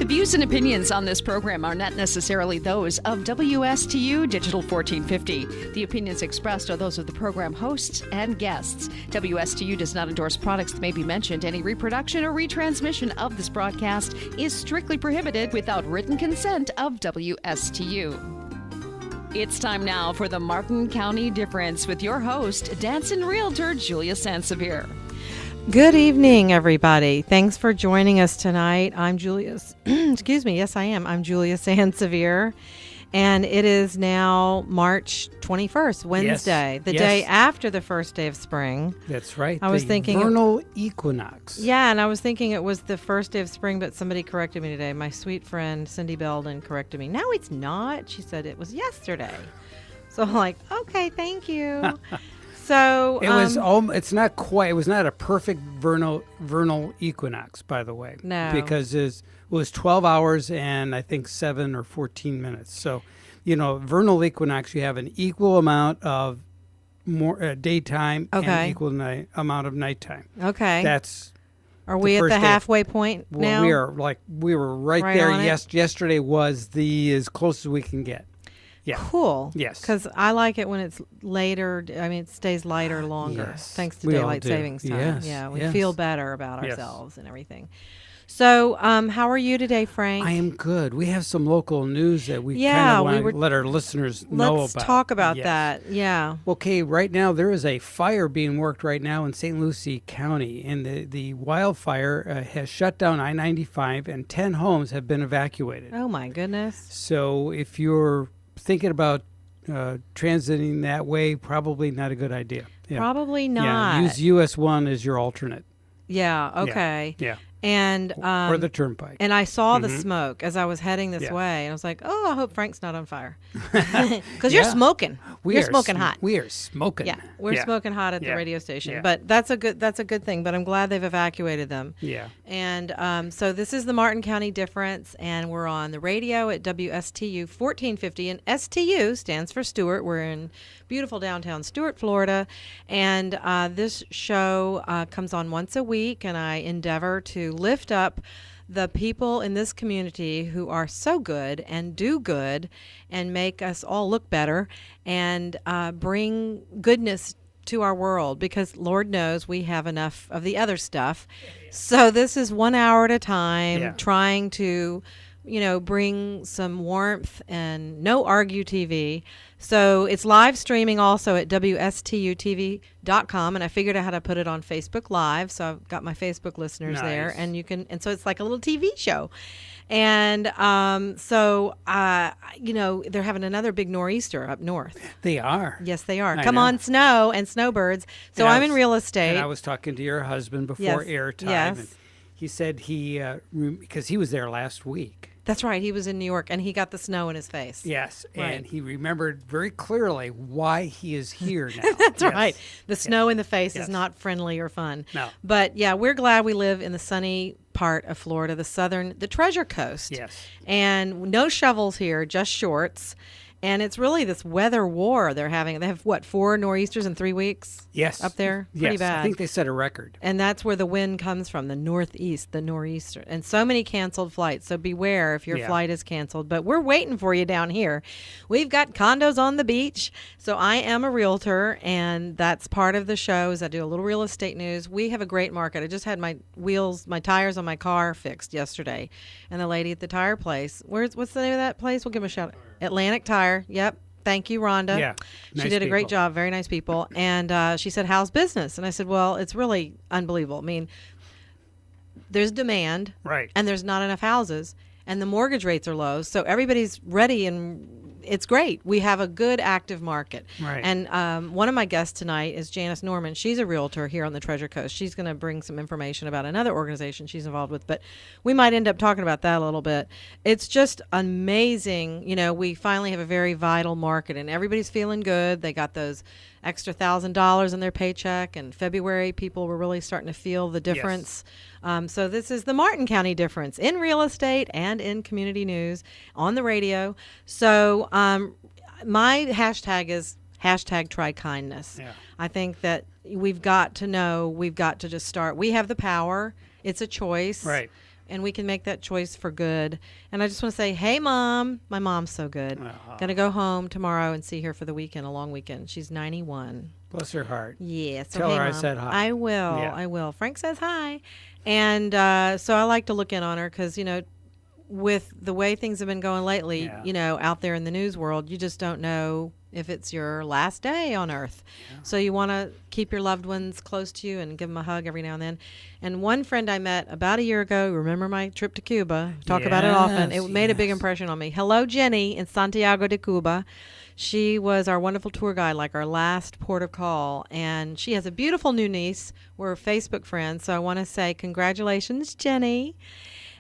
views and opinions on this program are not necessarily those of WSTU Digital 1450. The opinions expressed are those of the program hosts and guests. WSTU does not endorse products that may be mentioned. Any reproduction or retransmission of this broadcast is strictly prohibited without written consent of WSTU. It's time now for the Martin County Difference with your host, dance and realtor Julia Sansevier. Good evening, everybody. Thanks for joining us tonight. I'm Julia. Excuse me. Yes, I am. I'm Julia Sansevier, and it is now March 21st, Wednesday, the day after the first day of spring. That's right. I was thinking vernal equinox. Yeah, and I was thinking it was the first day of spring, but somebody corrected me today. My sweet friend Cindy Belden corrected me. No, it's not. She said it was yesterday. So I'm like, okay, thank you. So it was. It's not quite. It was not a perfect vernal equinox, by the way. No, because it was 12 hours and I think 7 or 14 minutes. So, vernal equinox, you have an equal amount of more daytime and equal amount of nighttime. Okay, that's. Are we at the halfway point now? Well, we were right there. Yesterday was as close as we can get. Yeah. Cool. Yes. Because I like it when it's later. I mean, it stays lighter longer thanks to daylight savings time. Yes. Yeah, we feel better about ourselves and everything. So, how are you today, Frank? I am good. We have some local news that we kind of want to let our listeners know about. Let's talk about that. Yeah. Okay, right now there is a fire being worked right now in St. Lucie County, and the wildfire has shut down I-95, and 10 homes have been evacuated. Oh, my goodness. So if you're thinking about transiting that way, probably not a good idea. Yeah. Probably not. Yeah, use US 1 as your alternate. Yeah, okay. Yeah. And or the turnpike. And I saw the smoke as I was heading this way, and I was like, "Oh, I hope Frank's not on fire," because you're smoking. You're smoking hot. We are smoking. Yeah, we're smoking hot at the radio station. Yeah. But that's a good thing. But I'm glad they've evacuated them. Yeah. And so this is the Martin County Difference, and we're on the radio at WSTU 1450, and STU stands for Stuart. We're in beautiful downtown Stuart, Florida, and this show comes on once a week, and I endeavor to lift up the people in this community who are so good and do good and make us all look better and bring goodness to our world, because Lord knows we have enough of the other stuff. So this is 1 hour at a time, trying to bring some warmth and no argue TV. So it's live streaming also at WSTUTV.com, and I figured out how to put it on Facebook Live. So I've got my Facebook listeners there, and and so it's like a little TV show. And so they're having another big nor'easter up north. They are. Yes, they are. Come on, snow and snowbirds. So I'm in real estate. And I was talking to your husband before airtime. Yes. And he said because he was there last week. That's right. He was in New York, and he got the snow in his face. Yes, and he remembered very clearly why he is here now. That's right. The snow in the face is not friendly or fun. No. But, we're glad we live in the sunny part of Florida, the Treasure Coast. Yes. And no shovels here, just shorts. And it's really this weather war they're having. They have, 4 nor'easters in 3 weeks? Yes. Up there? Pretty bad. I think they set a record. And that's where the wind comes from, the northeast, the nor'easter. And so many canceled flights. So beware if your flight is canceled. But we're waiting for you down here. We've got condos on the beach. So I am a realtor, and that's part of the show is I do a little real estate news. We have a great market. I just had my tires on my car fixed yesterday. And the lady at the tire place, what's the name of that place? We'll give them a shout out. Atlantic Tire. Yep. Thank you, Rhonda. Yeah. She did a great job. Very nice people. And she said, how's business? And I said, well, it's really unbelievable. I mean, there's demand. Right. And there's not enough houses. And the mortgage rates are low. So everybody's ready, and it's great. We have a good active market. Right. And one of my guests tonight is Janice Norman. She's a realtor here on the Treasure Coast. She's going to bring some information about another organization she's involved with, but we might end up talking about that a little bit. It's just amazing. We finally have a very vital market, and everybody's feeling good. They got those extra $1,000 in their paycheck. In February, people were really starting to feel the difference. Yes. So this is the Martin County Difference in real estate and in community news on the radio. So my hashtag is #TryKindness. Yeah. I think that we've got to just start. We have the power. It's a choice. Right. and we can make that choice for good. And I just want to say, hey, Mom. My mom's so good. Going to go home tomorrow and see her for the weekend, a long weekend. She's 91. Bless her heart. Yeah. So Tell hey, her Mom. I said hi. I will. Yeah. I will. Frank says hi. And so I like to look in on her because, with the way things have been going lately, out there in the news world, you just don't know if it's your last day on Earth. Yeah. So you want to keep your loved ones close to you and give them a hug every now and then. And one friend I met about a year ago, remember my trip to Cuba? Talk about it often. It made a big impression on me. Hello, Jenny in Santiago de Cuba. She was our wonderful tour guide, like our last port of call. And she has a beautiful new niece. We're Facebook friends. So I want to say congratulations, Jenny.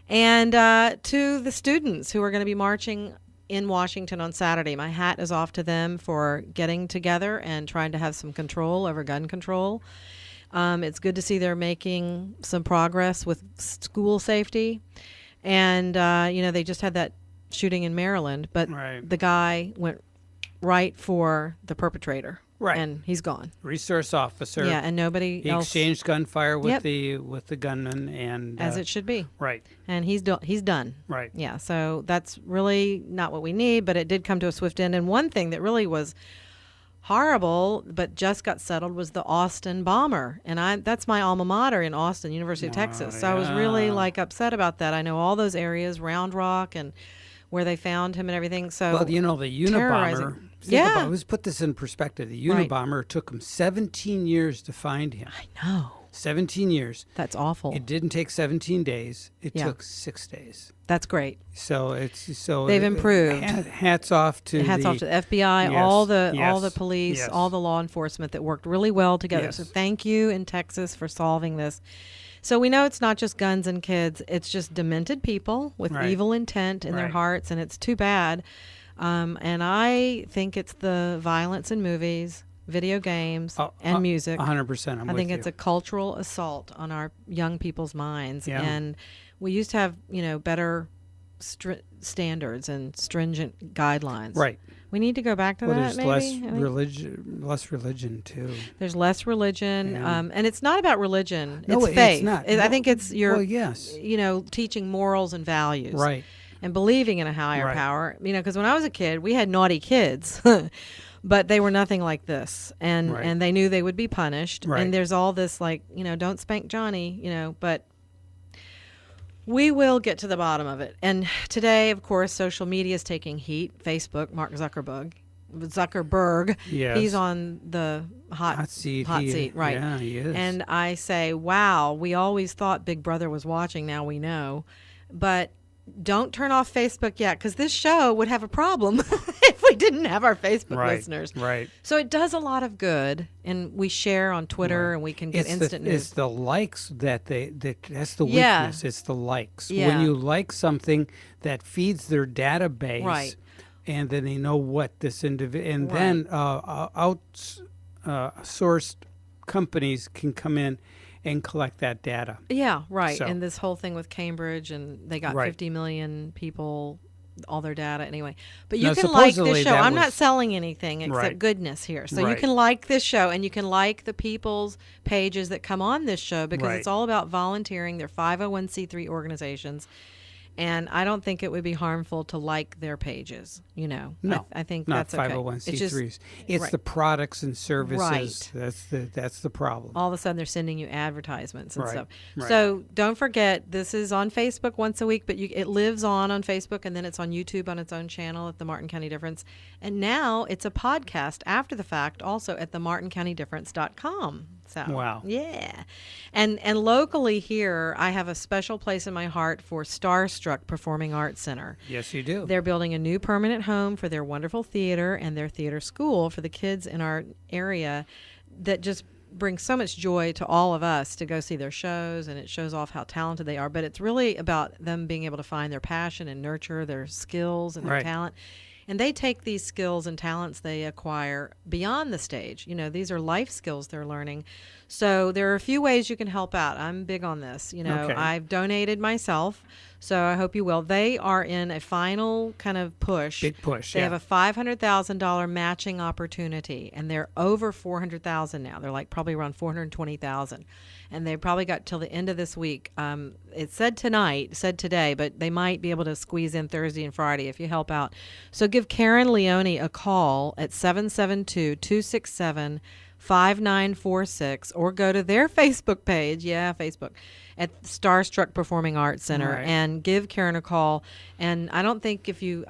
And to the students who are going to be marching in Washington on Saturday, my hat is off to them for getting together and trying to have some control over gun control. It's good to see they're making some progress with school safety. And, they just had that shooting in Maryland, but the guy went right for the perpetrator. Right. And he's gone. Resource officer. Yeah, and nobody else. Exchanged gunfire with the gunman, and as it should be. Right. And he's done. Right. Yeah, so that's really not what we need, but it did come to a swift end. And one thing that really was horrible but just got settled was the Austin bomber. And that's my alma mater in Austin, University of Texas. So I was really upset about that. I know all those areas, Round Rock and where they found him and everything. So the Unabomber. Let's put this in perspective. The Unabomber took him 17 years to find him. I know. 17 years. That's awful. It didn't take 17 days. It took 6 days. That's great. So they've improved. Hats off to the FBI, all the police, all the law enforcement that worked really well together. Yes. So thank you in Texas for solving this. So we know it's not just guns and kids. It's just demented people with evil intent in their hearts, and it's too bad. And I think it's the violence in movies, video games, and music. 100%. I think it's a cultural assault on our young people's minds. Yeah. And we used to have, better standards and stringent guidelines. Right. We need to go back to that, there's maybe? less religion, too. There's less religion, and it's not about religion. No, it's faith. It's not. I think it's your, yes. Teaching morals and values. Right. And believing in a higher power. Because when I was a kid, we had naughty kids, but they were nothing like this. And they knew they would be punished. Right. And there's all this don't spank Johnny, but we will get to the bottom of it. And today, of course, social media is taking heat. Facebook, Mark Zuckerberg. Yes. He's on the hot seat, right? Yeah, he is. And I say, wow, we always thought Big Brother was watching. Now we know. But don't turn off Facebook yet, because this show would have a problem if we didn't have our Facebook listeners. Right. So it does a lot of good, and we share on Twitter, and we can get instant news. It's the likes that's the weakness. It's the likes. Yeah. When you like something, that feeds their database, right? And then they know what this individual, and then outsourced companies can come in and collect that data. Yeah, right. So. And this whole thing with Cambridge, and they got 50 million people, all their data anyway. But you can like this show. I'm not selling anything except goodness here. So you can like this show, and you can like the people's pages that come on this show, because it's all about volunteering. They're 501c3 organizations. And I don't think it would be harmful to like their pages, No, I think not that's okay. 501c3s. It's the products and services. Right. That's the problem. All of a sudden, they're sending you advertisements and stuff. Right. So don't forget, this is on Facebook once a week, but it lives on Facebook, and then it's on YouTube on its own channel at the Martin County Difference. And now it's a podcast after the fact, also at the martincounty.difference.com. So, wow. Yeah. And locally here, I have a special place in my heart for Starstruck Performing Arts Center. Yes, you do. They're building a new permanent home for their wonderful theater and their theater school for the kids in our area that just brings so much joy to all of us to go see their shows, and it shows off how talented they are. But it's really about them being able to find their passion and nurture their skills and their talent. And they take these skills and talents they acquire beyond the stage. These are life skills they're learning. So there are a few ways you can help out. I'm big on this. I've donated myself, so I hope you will. They are in a final kind of push. Big push, They have a $500,000 matching opportunity, and they're over $400,000 now. They're probably around $420,000. and they probably got till the end of this week. It said today, but they might be able to squeeze in Thursday and Friday if you help out. So give Karen Leone a call at 772-267-5946, or go to their Facebook page, Facebook, at Starstruck Performing Arts Center, and give Karen a call. And I think if you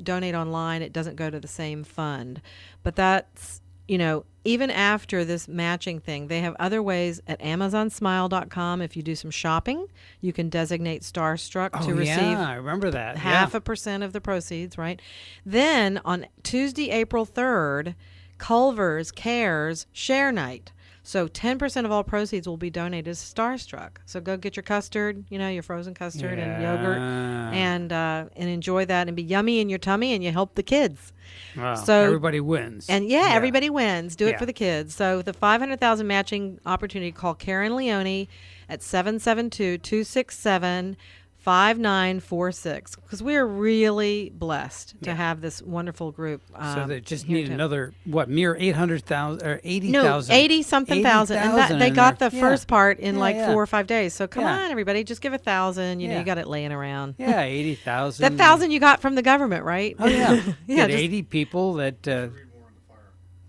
donate online, it doesn't go to the same fund. But that's, even after this matching thing, they have other ways at AmazonSmile.com. If you do some shopping, you can designate Starstruck to receive I remember that. 0.5% of the proceeds, right? Then on Tuesday, April 3rd, Culver's Cares Share Night. So 10% of all proceeds will be donated to Starstruck. So go get your custard, your frozen custard and yogurt, and enjoy that and be yummy in your tummy, and you help the kids. Wow. So everybody wins. And everybody wins. Do it for the kids. So the $500,000 matching opportunity, call Karen Leone at 772-267-5946, because we are really blessed to have this wonderful group. So they just need another, mere 800,000 or 80,000? No, 80-something thousand. And they got the first part in 4 or 5 days. So come on, everybody, just give 1,000. You got it laying around. Yeah, 80,000. That 1,000 you got from the government, right? Oh, yeah. Get 80 people that...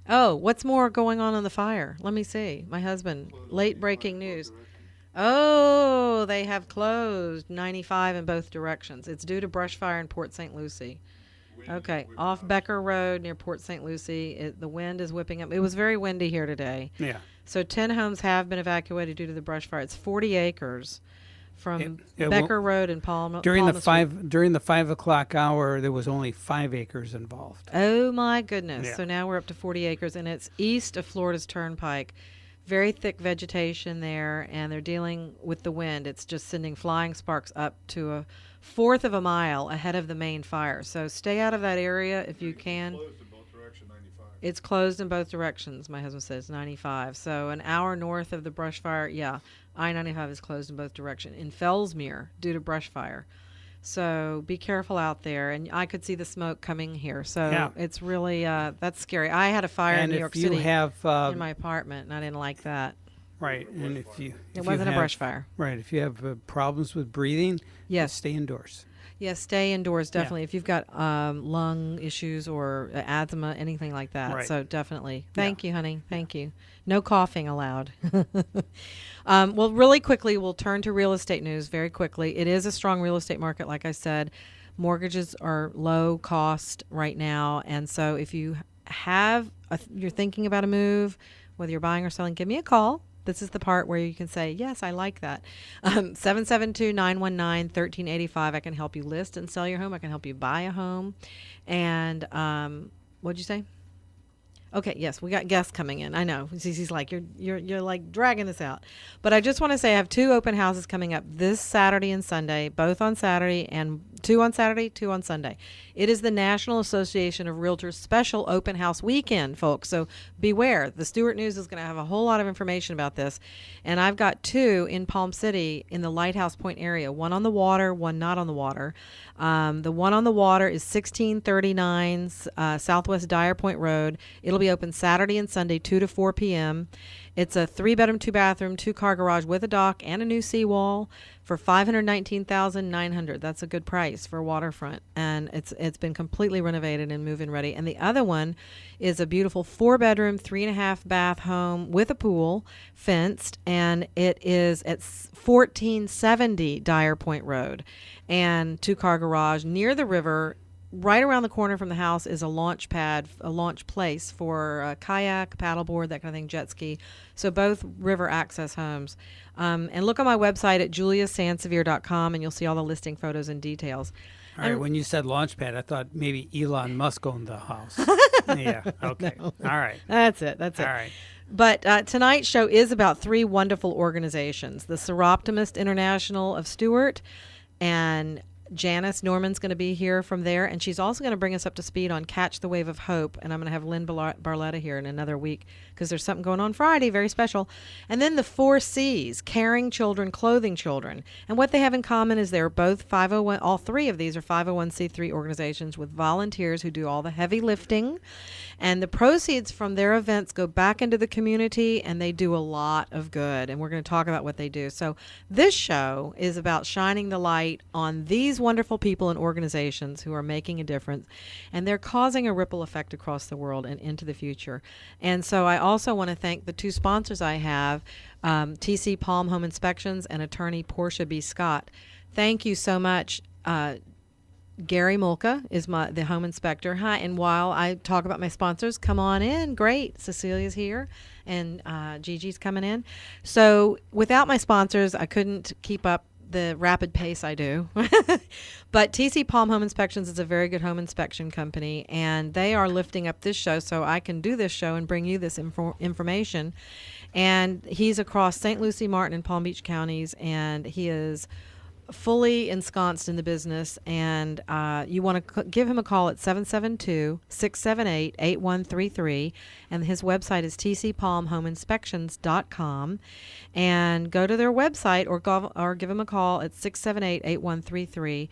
Oh, what's more going on the fire? Let me see. My husband, late breaking news. Oh, they have closed 95 in both directions. It's due to brush fire in Port St. Lucie. Okay, off Becker Road near Port St. Lucie. The wind is whipping up. It was very windy here today. Yeah. So 10 homes have been evacuated due to the brush fire. It's 40 acres from Becker Road and Palm. During the 5 o'clock hour, there was only 5 acres involved. Oh my goodness! Yeah. So now we're up to 40 acres, and it's east of Florida's Turnpike. Very thick vegetation there, and they're dealing with the wind. It's just sending flying sparks up to a fourth of a mile ahead of the main fire. So stay out of that area if you can. Closed in both directions, 95. It's closed in both directions, my husband says, 95. So an hour north of the brush fire, I-95 is closed in both directions. In Fellsmere, due to brush fire. So be careful out there. And I could see the smoke coming here. So it's really, that's scary. I had a fire in New York City in my apartment, and I didn't like that. Right. And it wasn't a brush fire. Right. If you have problems with breathing, stay indoors. Yes, stay indoors, definitely. If you've got lung issues or asthma, anything like that. Right. So definitely. Thank you, honey. Thank you. No coughing allowed. Well, really quickly, we'll turn to real estate news very quickly. It is a strong real estate market, like I said. Mortgages are low cost right now. And so if you you're thinking about a move, whether you're buying or selling, give me a call. This is the part where you can say, yes, I like that. 772-919-1385. I can help you list and sell your home. I can help you buy a home. And what'd you say? Okay, yes, we got guests coming in. I know. He's like, you're like dragging this out. But I just want to say I have 2 open houses coming up this Saturday and Sunday, both on Saturday, and 2 on Saturday, 2 on Sunday. It is the National Association of Realtors special open house weekend, folks. So beware. The Stewart News is going to have a whole lot of information about this. And I've got 2 in Palm City in the Lighthouse Point area, one on the water, one not on the water. The one on the water is 1639 Southwest Dyer Point Road. It'll be open Saturday and Sunday, 2 to 4 p.m. It's a 3-bedroom, 2-bathroom, 2-car garage with a dock and a new seawall for $519,900. That's a good price for waterfront, and it's been completely renovated and move-in ready. And the other one is a beautiful 4-bedroom, 3.5-bath home with a pool, fenced, and it is at 1470 Dyer Point Road, and 2-car garage near the river. Right around the corner from the house is a launch pad, a launch place for a kayak, paddleboard, that kind of thing, jet ski. So both river access homes. And look on my website at juliasansevier.com, and you'll see all the listing photos and details. All right, when you said launch pad, I thought maybe Elon Musk owned the house. Yeah, okay. No. All right. That's it. All right. But tonight's show is about 3 wonderful organizations. The Seroptimist International of Stewart, and Janice Norman's going to be here from there, and she's also going to bring us up to speed on Catch the Wave of Hope, and I'm going to have Lynn Barletta here in another week because there's something going on Friday, very special. And then the 4 C's, Caring Children, Clothing Children. And what they have in common is they're both 501, all 3 of these are 501c3 organizations with volunteers who do all the heavy lifting, and the proceeds from their events go back into the community, and they do a lot of good, and we're going to talk about what they do. So this show is about shining the light on these wonderful people and organizations who are making a difference, and they're causing a ripple effect across the world and into the future. And so I also want to thank the 2 sponsors I have, TC Palm Home Inspections and attorney Portia B. Scott. Thank you so much. Gary Mulca is the home inspector. Hi, and while I talk about my sponsors, come on in. Great. Cecilia's here, and Gigi's coming in. So without my sponsors, I couldn't keep up the rapid pace I do. But TC Palm Home Inspections is a very good home inspection company, and they are lifting up this show so I can do this show and bring you this information. And he's across St. Lucie, Martin, and Palm Beach counties, and he is fully ensconced in the business, and you want to give him a call at 772-678-8133, and his website is tcpalmhomeinspections.com, and go to their website or give him a call at 678-8133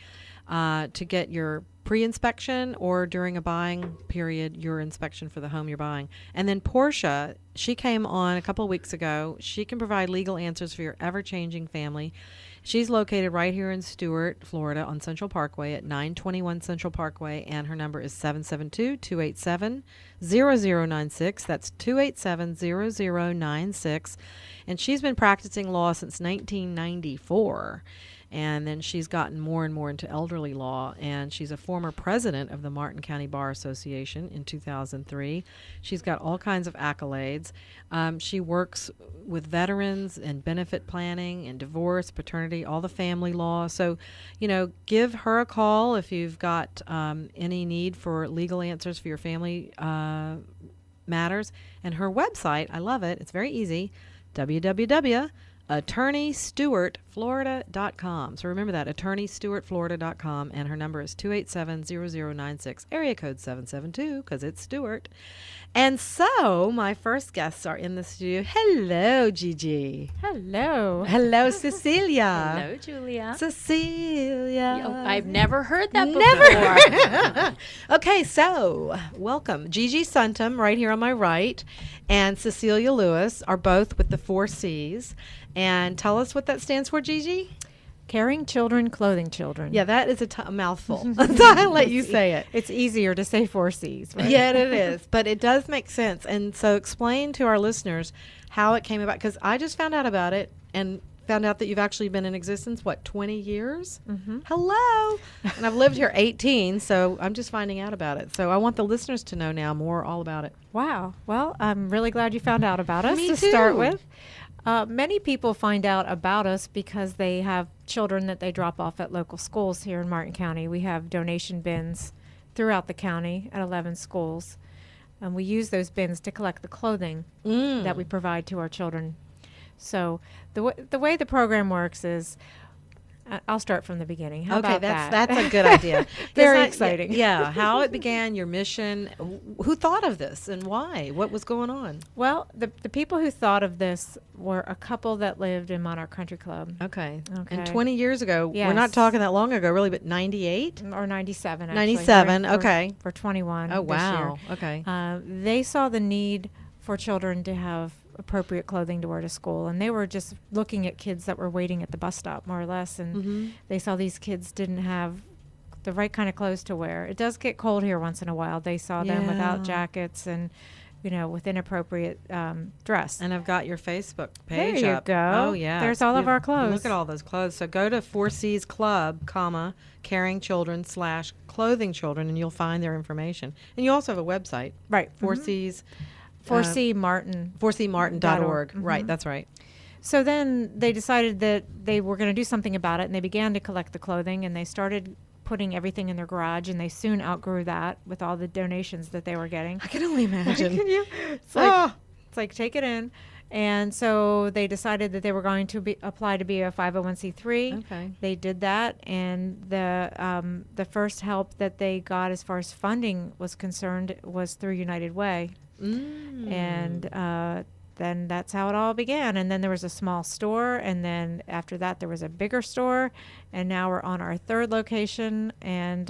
to get your pre-inspection or during a buying period, your inspection for the home you're buying. And then Portia, she came on a couple of weeks ago. She can provide legal answers for your ever-changing family. She's located right here in Stuart, Florida, on Central Parkway at 921 Central Parkway, and her number is 772-287-0096. That's 287-0096. And she's been practicing law since 1994. And then she's gotten more and more into elderly law, and she's a former president of the Martin County Bar Association in 2003. She's got all kinds of accolades. She works with veterans and benefit planning and divorce, paternity, all the family law. So, give her a call if you've got any need for legal answers for your family matters. And her website, I love it. It's very easy, www.attorneystewartflorida.com. So remember that, attorneystewartflorida.com, and her number is 287-0096, area code 772, because it's Stewart. And so my first guests are in the studio. Hello, Gigi. Hello. Hello, Cecilia. Hello, Julia. Cecilia. Oh, I've never heard that before. Okay, so welcome. Gigi Suntum, right here on my right, and Cecilia Lewis are both with the 4 C's. And tell us what that stands for, Gigi. Caring children, clothing children. Yeah, that is a mouthful. So I'll let you say it. It's easier to say 4 C's, right? Yeah, it is. But it does make sense. And so explain to our listeners how it came about. Because I just found out about it and found out that you've actually been in existence, 20 years? Mm-hmm. Hello. And I've lived here 18, so I'm just finding out about it. So I want the listeners to know now more all about it. Wow. Well, I'm really glad you found out about us Me to too. start with. Many people find out about us because they have children that they drop off at local schools here in Martin County. We have donation bins throughout the county at 11 schools. And we use those bins to collect the clothing that we provide to our children. So the way the program works is, I'll start from the beginning. How about that? That's a good idea. Very exciting. Yeah, how it began, your mission. Who thought of this and why? What was going on? Well, the people who thought of this were a couple that lived in Monarch Country Club. Okay. Okay. And 20 years ago, we're Yes. not talking that long ago, really, but 98? Or 97, actually. 97, okay. For 21 Oh, this wow. year. Okay. They saw the need for children to have appropriate clothing to wear to school, and they were just looking at kids that were waiting at the bus stop, more or less, and they saw these kids didn't have the right kind of clothes to wear. It does get cold here once in a while. They saw them without jackets and with inappropriate dress. And I've got your Facebook page There you up. go. Oh, yeah. There's It's all of beautiful. our clothes. Look at all those clothes. So go to 4C's Club, Caring Children / Clothing Children, and you'll find their information. And you also have a website. Right. 4C's. 4C Martin. 4cmartin.org. Right, that's right. So then they decided that they were going to do something about it, and they began to collect the clothing, and they started putting everything in their garage, and they soon outgrew that with all the donations that they were getting. I can only imagine. Can you? It's like take it in. And so they decided that they were going to apply to be a 501c3. Okay. They did that, and the first help that they got as far as funding was concerned was through United Way. And then that's how it all began. And then there was a small store, and then after that there was a bigger store, and now we're on our third location, and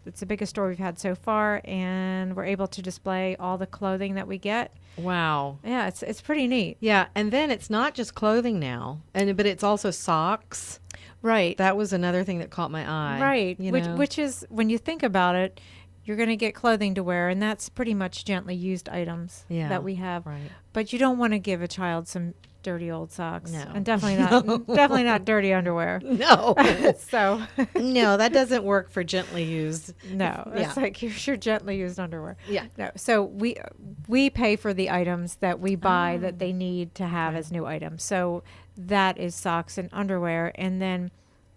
it's the biggest store we've had so far, and we're able to display all the clothing that we get. Wow. Yeah, it's pretty neat. Yeah, and then it's not just clothing now, but it's also socks. Right. That was another thing that caught my eye. Right. You know? Which is, when you think about it, you're going to get clothing to wear, and that's pretty much gently used items that we have. Right. But you don't want to give a child some dirty old socks. No. And definitely not dirty underwear. No. So no, that doesn't work for gently used. no, it's like your gently used underwear. Yeah. No. So we pay for the items that we buy that they need to have as new items. So that is socks and underwear. And then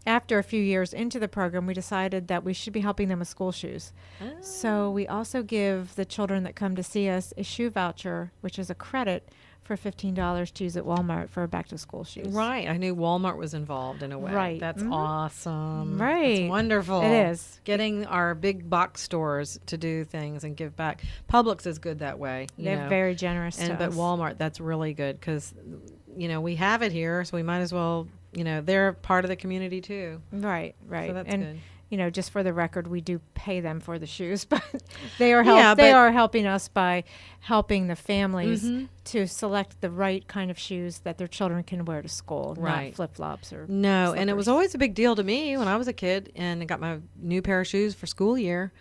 after a few years into the program, we decided that we should be helping them with school shoes. So we also give the children that come to see us a shoe voucher, which is a credit for $15 to use at Walmart for back-to-school shoes. Right. I knew Walmart was involved in a way. Right. That's awesome. Right. That's wonderful. It is. Getting our big box stores to do things and give back. Publix is good that way. They're very generous to But us. Walmart, that's really good because, we have it here, so we might as well, they're part of the community too. Right. So that's and good. Just for the record, we do pay them for the shoes, but they are helping us by helping the families to select the right kind of shoes that their children can wear to school, not flip-flops or No, slippers. and it was always a big deal to me when I was a kid and I got my new pair of shoes for school year,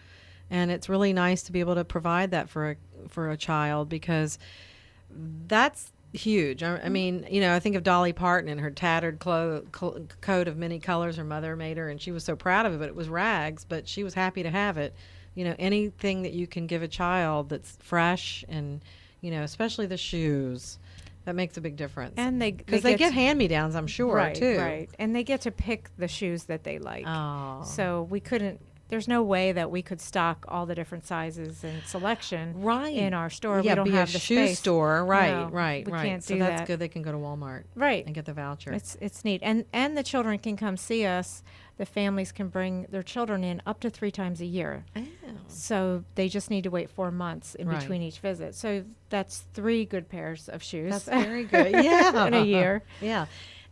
and it's really nice to be able to provide that for a child because that's huge. I mean, I think of Dolly Parton and her tattered coat of many colors her mother made her, and she was so proud of it, but it was rags, but she was happy to have it. Anything that you can give a child that's fresh and, especially the shoes, that makes a big difference. And they get hand-me-downs, I'm sure, too. Right, and they get to pick the shoes that they like. Oh. So there's no way that we could stock all the different sizes and selection in our store. Yeah, we don't be have a the shoe space. store. Right, No, right. we can't so do that's that. good. They can go to Walmart. Right. And get the voucher. It's neat. And the children can come see us. The families can bring their children in up to 3 times a year. Oh. So they just need to wait 4 months in between each visit. So that's 3 good pairs of shoes. That's very good. Yeah. In a year. Yeah.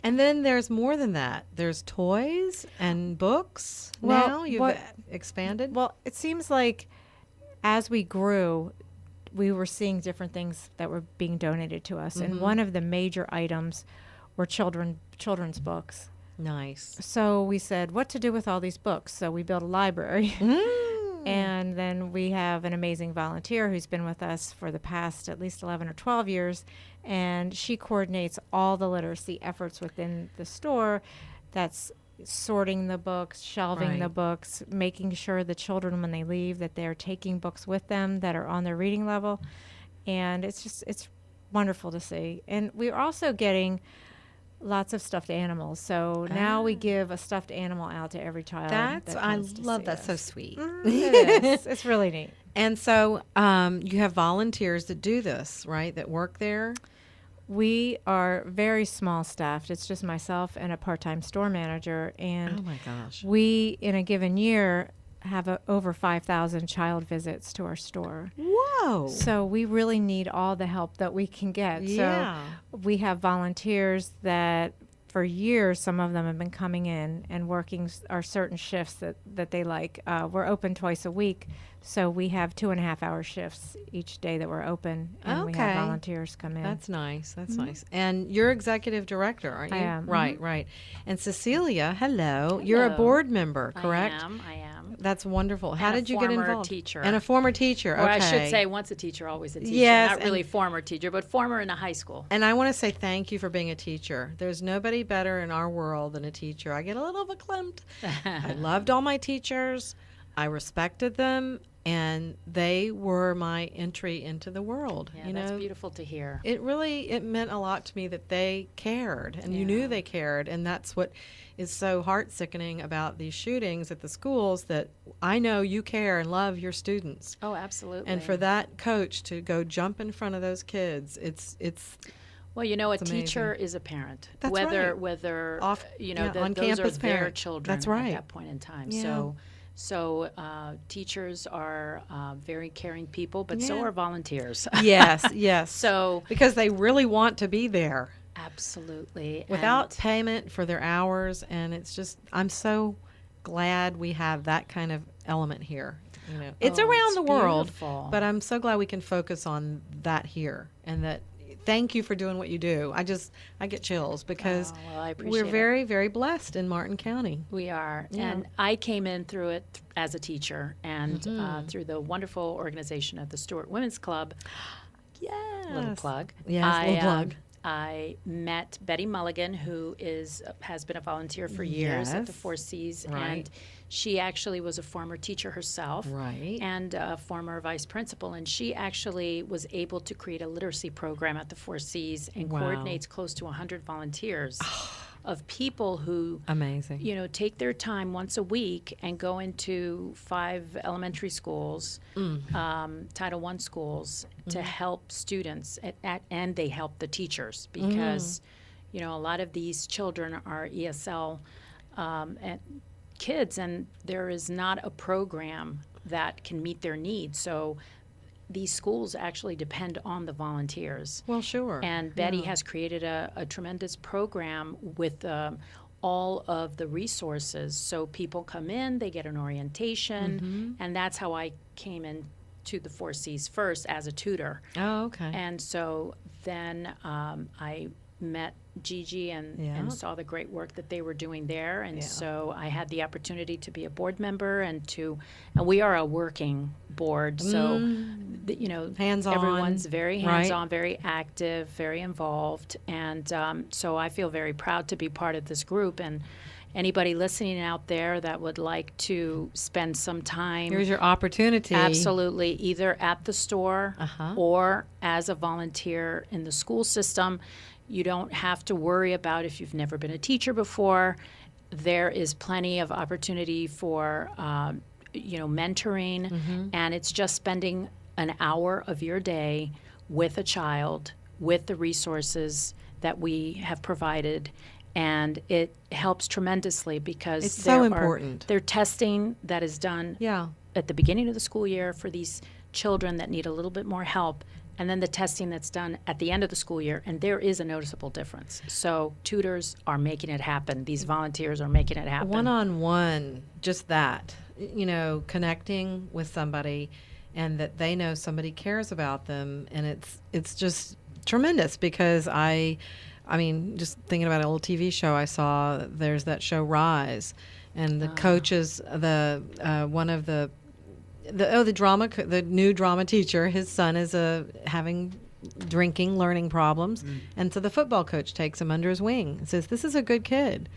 And then there's more than that. There's toys and books. Well, now you've expanded. Well, it seems like as we grew, we were seeing different things that were being donated to us. And one of the major items were children's books. Nice. So we said, what to do with all these books? So we built a library. And then we have an amazing volunteer who's been with us for the past at least 11 or 12 years. And she coordinates all the literacy efforts within the store. That's sorting the books, shelving the books, making sure the children, when they leave, that they're taking books with them that are on their reading level. And it's wonderful to see. And we're also getting lots of stuffed animals. So now we give a stuffed animal out to every child. I love that. So sweet. It is. It's really neat. And so you have volunteers that do this, right? That work there. We are very small staffed. It's just myself and a part-time store manager. And oh my gosh. We, in a given year, have over 5,000 child visits to our store. Whoa. So we really need all the help that we can get. Yeah. So we have volunteers that for years, some of them have been coming in and working our certain shifts that they like. We're open twice a week, so we have 2.5-hour shifts each day that we're open, and we have volunteers come in. That's nice. That's nice. And you're executive director, aren't you? I am. Right, right. And Cecilia, hello. You're a board member, correct? I am. That's wonderful. How did you get involved? Teacher. And a former teacher. Or okay. I should say, once a teacher, always a teacher. Yes, Not really former teacher, but former in a high school. And I want to say thank you for being a teacher. There's nobody better in our world than a teacher. I get a little verklempt. I loved all my teachers. I respected them, and they were my entry into the world. Yeah, that's beautiful to hear. It meant a lot to me that they cared, and you knew they cared, and that's what is so heart-sickening about these shootings at the schools, that I know you care and love your students. Oh, absolutely. And for that coach to go jump in front of those kids, it's Well, you know, a It's amazing. teacher is a parent. That's whether right. whether Off- you know yeah, those on-campus are their parent. children That's right. at that point in time. Yeah. So teachers are very caring people, but so Yeah. are volunteers. Yes, yes. So because they really want to be there absolutely. without And payment for their hours, and it's just I'm so glad we have that kind of element here. You know, it's Oh, around it's the world, beautiful. but I'm so glad we can focus on that here, and that. Thank you for doing what you do. I get chills because Oh, well, I appreciate we're it. very, very blessed in Martin County. We are. Yeah. And I came in through it as a teacher and through the wonderful organization of the Stewart Women's Club. Yes. Little plug. Yes, little plug. I met Betty Mulligan, who has been a volunteer for years at the Yes. Four Cs, Right. and she actually was a former teacher herself, Right. and a former vice principal, and she actually was able to create a literacy program at the Four Cs and Wow. coordinates close to 100 volunteers of people who Amazing. you know, take their time once a week and go into 5 elementary schools, Title I schools, to help students, and they help the teachers because, you know, a lot of these children are ESL and kids, and there is not a program that can meet their needs. So these schools actually depend on the volunteers. Well, sure. And Betty has created a tremendous program with all of the resources. So people come in, they get an orientation, and that's how I came in to the Four Cs first as a tutor. Oh, okay. And so then I met Gigi and saw the great work that they were doing there. And so I had the opportunity to be a board member and we are a working board. So, you know, Hands-on, everyone's very right? hands-on, very active, very involved. And so I feel very proud to be part of this group. And anybody listening out there that would like to spend some time. Here's your opportunity. Absolutely, either at the store or as a volunteer in the school system. You don't have to worry about if you've never been a teacher before. There is plenty of opportunity for, mentoring, and it's just spending an hour of your day with a child, with the resources that we have provided, and it helps tremendously because It's so important. There's testing that is done at the beginning of the school year for these children that need a little bit more help, and then the testing that's done at the end of the school year, and there is a noticeable difference. So tutors are making it happen. These volunteers are making it happen. One-on-one, just that, connecting with somebody and that they know somebody cares about them. And it's just tremendous because I mean, just thinking about a little TV show I saw, there's that show Rise, and the coaches, the new drama teacher, his son is having learning problems, and so the football coach takes him under his wing and says, "This is a good kid.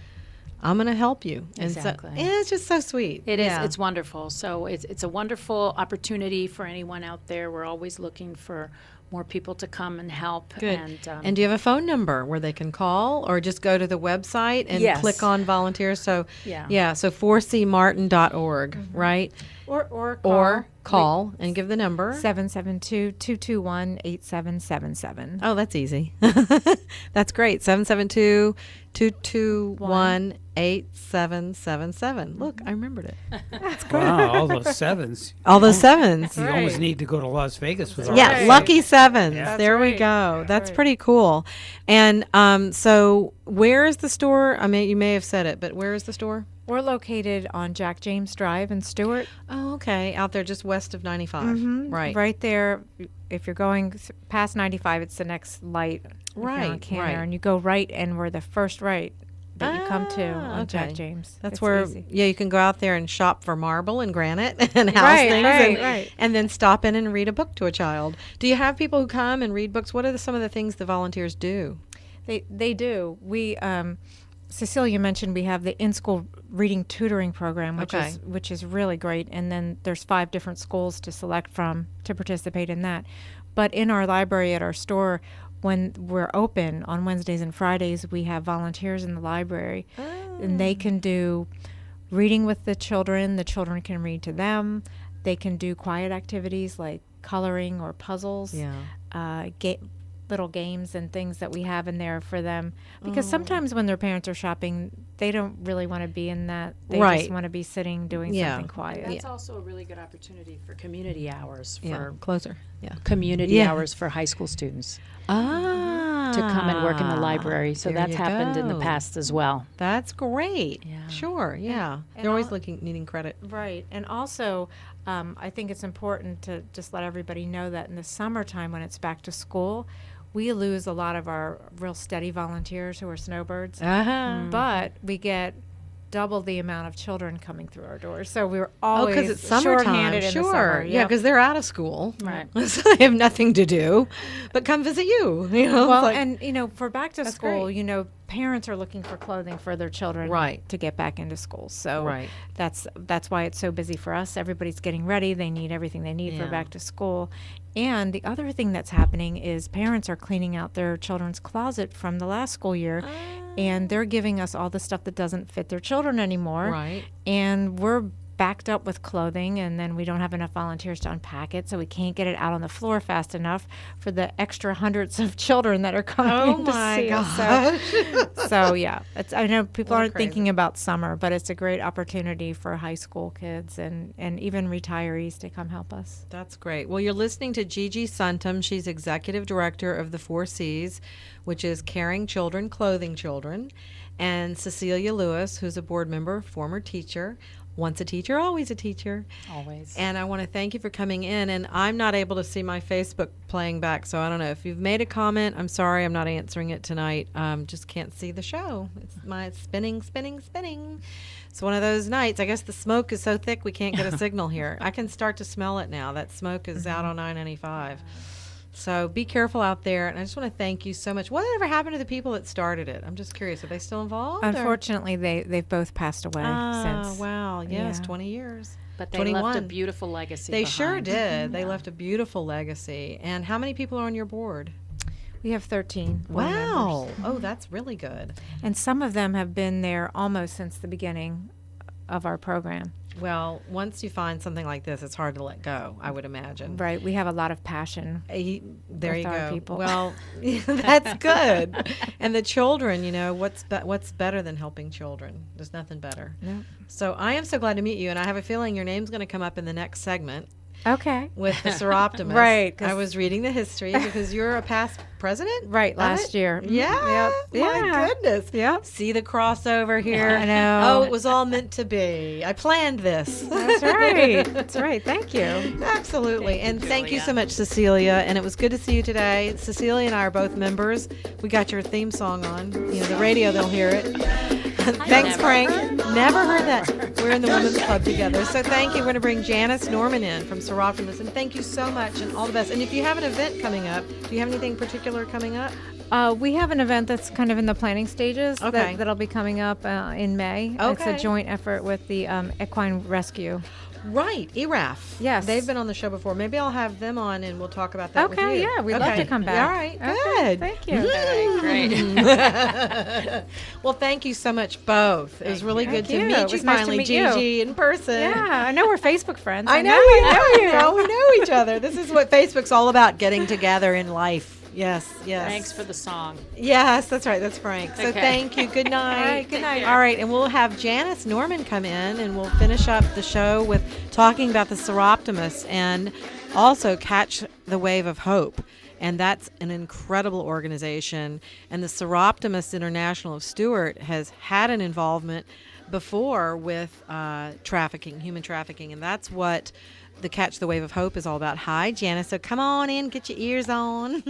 I'm going to help you." Exactly. And so, it's just so sweet. It is. It's wonderful. So it's a wonderful opportunity for anyone out there. We're always looking for more people to come and help. Good. And do you have a phone number where they can call or just go to the website and Yes. click on volunteers? So Yeah. So 4cmartin.org, right? Or call and give the number. 772-221-8777. Oh, that's easy. That's great. 772-221-8777. Look, I remembered it. Wow, all those sevens. All those sevens. You almost need to go to Las Vegas with all Yeah, those. lucky sevens. Yeah. There we right. go. That's right. pretty cool. And so where is the store? I mean, you may have said it, but where is the store? We're located on Jack James Drive in Stewart. Oh, okay. Out there just west of 95. Right. Right there. If you're going past 95, it's the next light. if you're on Right, Canner, right. And you go right, and we're the first right that you come to on okay. Jack James. That's It's where, easy. you can go out there and shop for marble and granite and house Right, things right, and, right. and then stop in and read a book to a child. Do you have people who come and read books? What are some of the things the volunteers do? They do. We Cecilia mentioned we have the in-school reading tutoring program, which is really great. And then there's 5 different schools to select from to participate in that. But in our library at our store, when we're open on Wednesdays and Fridays, we have volunteers in the library, and they can do reading with the children. The children can read to them. They can do quiet activities like coloring or puzzles. Yeah. little games and things that we have in there for them, because sometimes when their parents are shopping, they don't really want to be in that. They just want to be sitting doing something quiet. That's also a really good opportunity for community hours, for closer. community hours for high school students to come and work in the library. So that's happened in the past as well. That's great. Yeah. Sure. Yeah. And They're always needing credit. Right. And also, I think it's important to just let everybody know that in the summertime when it's back to school, we lose a lot of our real steady volunteers who are snowbirds. But we get double the amount of children coming through our doors. So we're always because it's summertime. shorthanded in the summer. Yeah, because they're out of school. Right. So they have nothing to do but come visit you. You know, Well, it's like- and, for back to school, great. Parents are looking for clothing for their children to get back into school. So that's why it's so busy for us. Everybody's getting ready. They need everything they need for back to school. And the other thing that's happening is parents are cleaning out their children's closet from the last school year, and they're giving us all the stuff that doesn't fit their children anymore. Right. And we're backed up with clothing, and then we don't have enough volunteers to unpack it, so we can't get it out on the floor fast enough for the extra hundreds of children that are coming in to see us. So yeah, I know people aren't thinking about summer, but it's a great opportunity for high school kids and even retirees to come help us. That's great. Well, you're listening to Gigi Suntum. She's executive director of the 4 Cs, which is Caring Children, Clothing Children, and Cecilia Lewis, who's a board member, former teacher. Once a teacher, always a teacher. Always. And I want to thank you for coming in. And I'm not able to see my Facebook playing back, so I don't know. If you've made a comment, I'm sorry I'm not answering it tonight. Just can't see the show. It's spinning. It's one of those nights. I guess the smoke is so thick we can't get a signal here. I can start to smell it now. That smoke is out on 995. So be careful out there. And I just want to thank you so much. Whatever happened to the people that started it? I'm just curious. Are they still involved? Unfortunately, they've both passed away since. Wow. Yes, 20 years. But they 21. left a beautiful legacy They behind. sure did. They left a beautiful legacy. And how many people are on your board? We have 13 board Wow. members. Oh, that's really good. And some of them have been there almost since the beginning of our program. Well, once you find something like this, it's hard to let go, I would imagine. Right. We have a lot of passion. There with you our go. people. Well, that's good. And the children, what's better than helping children? There's nothing better. No. So I am so glad to meet you, and I have a feeling your name's going to come up in the next segment. Okay. With the Seroptimus. Right. I was reading the history because you're a past president? Right, last year. Yeah. Yep. My goodness. Yep. See the crossover here? I know. Oh, it was all meant to be. I planned this. That's right. That's right. Thank you. Absolutely. And thank you so much, Cecilia. And it was good to see you today. Cecilia and I are both members. We got your theme song on. The radio, they'll hear it. Thanks, Frank. Never heard that. We're in the Women's Club together. So thank you. We're going to bring Janice Norman in from Seroptimus. And thank you so much and all the best. And if you have an event coming up, do you have anything particular coming up? We have an event that's kind of in the planning stages that'll be coming up in May. Okay. It's a joint effort with the Equine Rescue. Right, ERAF. Yes. They've been on the show before. Maybe I'll have them on and we'll talk about that with you. Okay, yeah, we'd love to come back. All right, good. Thank you. Great. Well, thank you so much, both. It was really good to you. meet It you was nice to finally, meet you. Gigi, in person. Yeah, I know we're Facebook friends. I know we know you. Know we know each other. This is what Facebook's all about, getting together in life. Yes. Thanks for the song. Yes, that's right. That's Frank. So thank you. Good night. All right, good night. All right, and we'll have Janice Norman come in, and we'll finish up the show with talking about the Seroptimus and also Catch the Wave of Hope. And that's an incredible organization. And the Seroptimus International of Stuart has had an involvement before with trafficking, human trafficking, and that's what the Catch the Wave of Hope is all about. Hi, Janice. So come on in, get your ears on.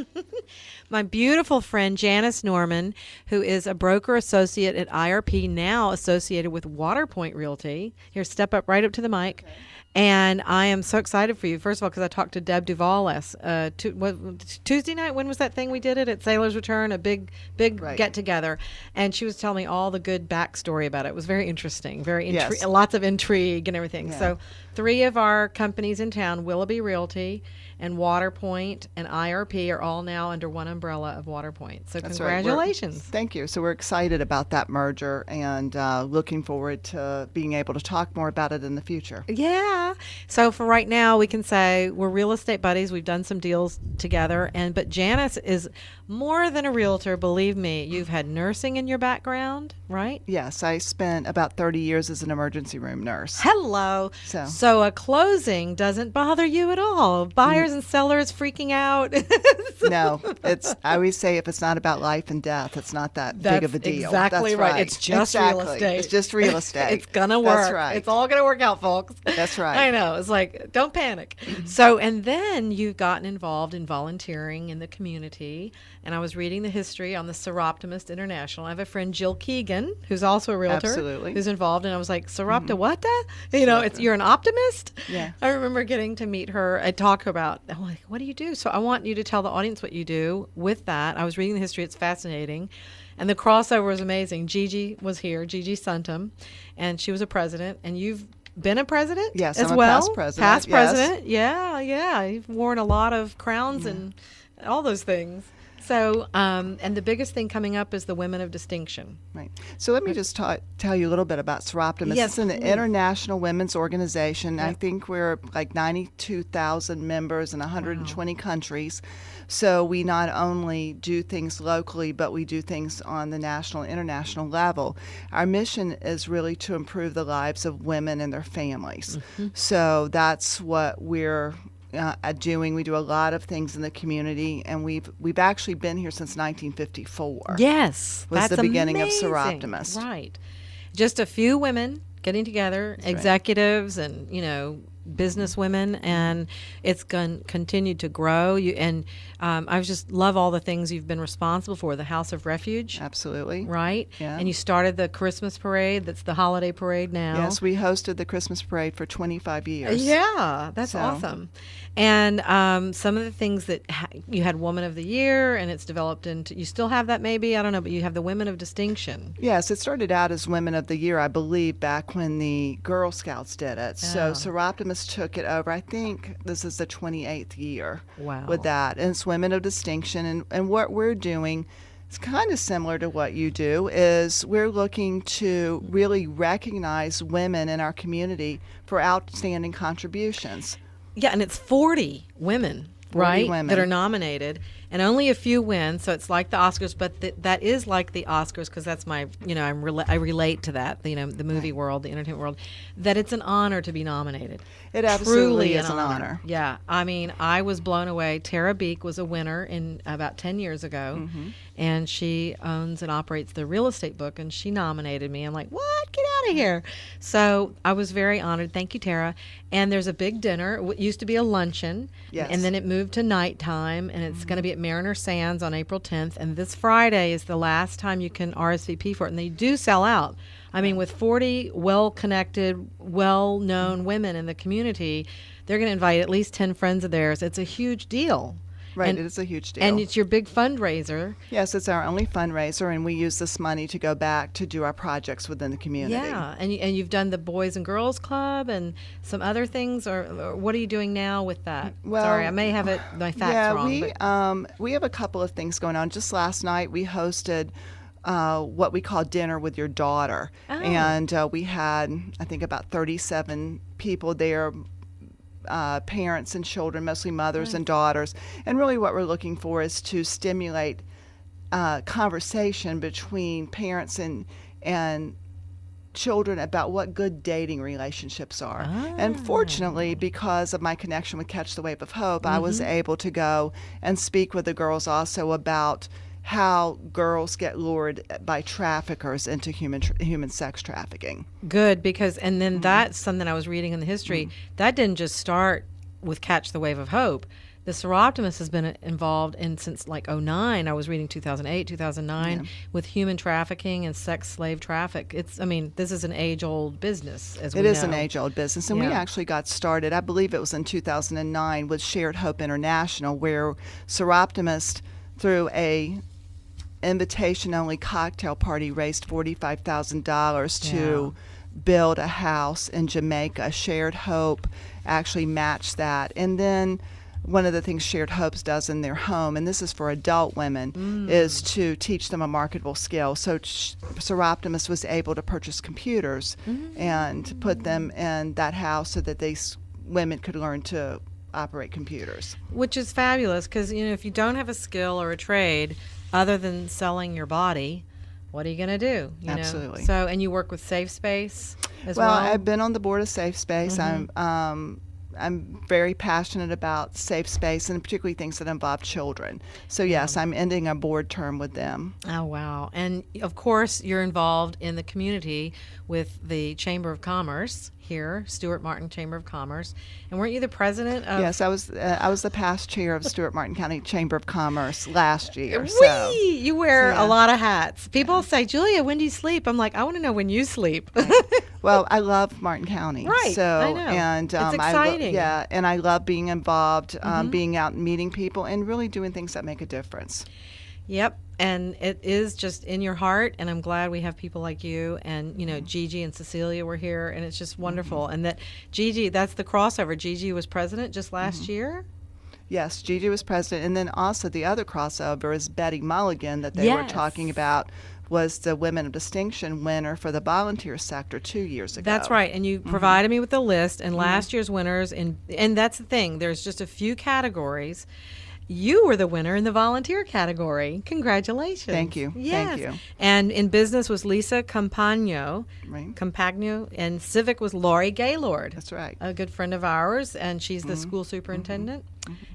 My beautiful friend, Janice Norman, who is a broker associate at IRP, now associated with Waterpoint Realty. Here, step up right up to the mic. Okay. And I am so excited for you, first of all, because I talked to Deb Duvall Tuesday night. When was that thing we did it at Sailor's Return, a big right. get-together. And she was telling me all the good backstory about it. It was very interesting, lots of intrigue and everything. Yeah. So 3 of our companies in town, Willoughby Realty and WaterPoint and IRP are all now under one umbrella of WaterPoint. So That's congratulations. Right. Thank you. So we're excited about that merger and looking forward to being able to talk more about it in the future. Yeah. So for right now, we can say we're real estate buddies. We've done some deals together, but Janice is more than a realtor. Believe me, you've had nursing in your background, right? Yes, I spent about 30 years as an emergency room nurse. Hello. So a closing doesn't bother you at all. Buyers and sellers freaking out. No, I always say if it's not about life and death, it's not that big of a deal. Exactly. That's right. It's just real estate. It's just real estate. It's gonna work. That's right. It's all gonna work out, folks. That's right. I know. It's like, don't panic. So, and then you've gotten involved in volunteering in the community. And I was reading the history on the Seroptimist International. I have a friend, Jill Keegan, who's also a realtor. Absolutely. Who's involved. And I was like, Seropta, what the? You know, you're an optimist? Yeah. I remember getting to meet her and talk about, I'm like, what do you do? So I want you to tell the audience what you do with that. I was reading the history. It's fascinating. And the crossover was amazing. Gigi was here, Gigi Suntum, and she was a president. And you've been a president yes, as I'm well? A past president. Past president. Yeah. You've worn a lot of crowns and all those things. So, and the biggest thing coming up is the Women of Distinction. Right. So let me just tell you a little bit about Seroptimist. Yes, it's an international women's organization. Yep. I think we're like 92,000 members in 120 countries. So we not only do things locally, but we do things on the national and International level. Our mission is really to improve the lives of women and their families. So that's what we're doing. We do a lot of things in the community, and we've actually been here since 1954. Yes, was that's the beginning amazing. of Seroptimist. Right, just a few women getting together, that's executives right. and business women, and it's continued to grow. I just love all the things you've been responsible for. The House of Refuge. Absolutely. Right? Yeah. And you started the Christmas parade. That's the holiday parade now. Yes, we hosted the Christmas parade for 25 years. Yeah, that's awesome. And some of the things that you had Woman of the Year, and it's developed into, you still have that maybe? I don't know, but you have the Women of Distinction. Yes, it started out as Women of the Year, I believe, back when the Girl Scouts did it. So Seroptimist took it over. I think this is the 28th year with that. And it's Women of Distinction. And what we're doing is kind of similar to what you do, is we're looking to really recognize women in our community for outstanding contributions. Yeah, and it's 40 women, 40 right, women. that are nominated, and only a few win. So it's like the Oscars, but that is like the Oscars because that's my, I relate to that, the movie world, the entertainment world, that it's an honor to be nominated. It absolutely Truly is an honor. Yeah, I mean, I was blown away. Tara Beek was a winner in about 10 years ago, and she owns and operates the real estate book, and she nominated me. I'm like, what? Get out of here. So I was very honored. Thank you, Tara. And there's a big dinner. It used to be a luncheon, and then it moved to nighttime, and it's going to be at Mariner Sands on April 10th. And this Friday is the last time you can RSVP for it, and they do sell out. I mean, with 40 well-connected, well-known women in the community, they're going to invite at least 10 friends of theirs. It's a huge deal. Right, and, it is a huge deal. And it's your big fundraiser. Yes, it's our only fundraiser, and we use this money to go back to do our projects within the community. Yeah, and you've done the Boys and Girls Club and some other things, or what are you doing now with that? Well, sorry, I may have my facts wrong. We have a couple of things going on. Just last night, we hosted what we call Dinner with Your Daughter, and we had, I think, about 37 people there. Parents and children, mostly mothers and daughters. And really what we're looking for is to stimulate conversation between parents and children about what good dating relationships are. And fortunately, because of my connection with Catch the Wave of Hope, I was able to go and speak with the girls also about how girls get lured by traffickers into human sex trafficking. Good, because, and then that's something I was reading in the history, that didn't just start with Catch the Wave of Hope. The Seroptimist has been involved in since like 2009. I was reading 2008, 2009 with human trafficking and sex slave traffic. This is an age-old business, as we know. It is an age-old business, and we actually got started, I believe it was in 2009, with Shared Hope International, where Seroptimist, through a invitation-only cocktail party, raised $45,000 to build a house in Jamaica. Shared Hope actually matched that. And then one of the things Shared Hopes does in their home, and this is for adult women, is to teach them a marketable skill. So Seroptimus was able to purchase computers and put them in that house so that these women could learn to operate computers. Which is fabulous, because if you don't have a skill or a trade other than selling your body, what are you going to do? Absolutely. So, and you work with Safe Space as well? Well, I've been on the board of Safe Space. I'm very passionate about safe space, and particularly things that involve children. So yes, I'm ending a board term with them. Oh, wow. And of course, you're involved in the community with the Chamber of Commerce here, Stuart Martin Chamber of Commerce. And weren't you the president of... Yes, I was the past chair of Stuart Martin County Chamber of Commerce last year. Whee! You wear a lot of hats. People say, Julia, when do you sleep? I'm like, I want to know when you sleep. Well, I love Martin County. Right, So, I know. And It's exciting. and I love being involved, being out and meeting people, and really doing things that make a difference. Yep, and it is just in your heart, and I'm glad we have people like you, and Gigi and Cecilia were here, and it's just wonderful. And that Gigi, that's the crossover. Gigi was president just last year. Yes, Gigi was president, and then also the other crossover is Betty Mulligan that they were talking about, was the Women of Distinction winner for the volunteer sector 2 years ago. That's right, and you provided me with a list, and last year's winners, and that's the thing, there's just a few categories. You were the winner in the volunteer category. Congratulations. Thank you. Yes. Thank you. And in business was Lisa Campagno. Right. Campagno. And civic was Laurie Gaylord. That's right. A good friend of ours, and she's the school superintendent.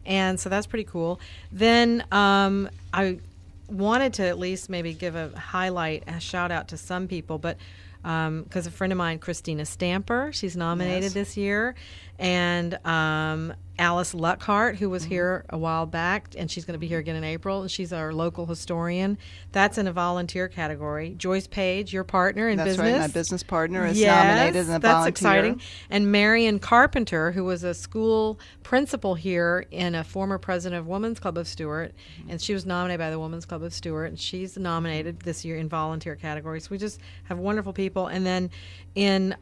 And so that's pretty cool. Then I wanted to at least maybe give a shout out to some people, but because a friend of mine, Christina Stamper, she's nominated this year, and Alice Luckhart, who was here a while back, and she's going to be here again in April, and she's our local historian. That's in a volunteer category. Joyce Page, your partner in business. That's right, my business partner is nominated in the volunteer. That's exciting. And Marion Carpenter, who was a school principal here and a former president of Women's Club of Stuart, and she was nominated by the Women's Club of Stuart, and she's nominated this year in volunteer categories. We just have wonderful people. And then in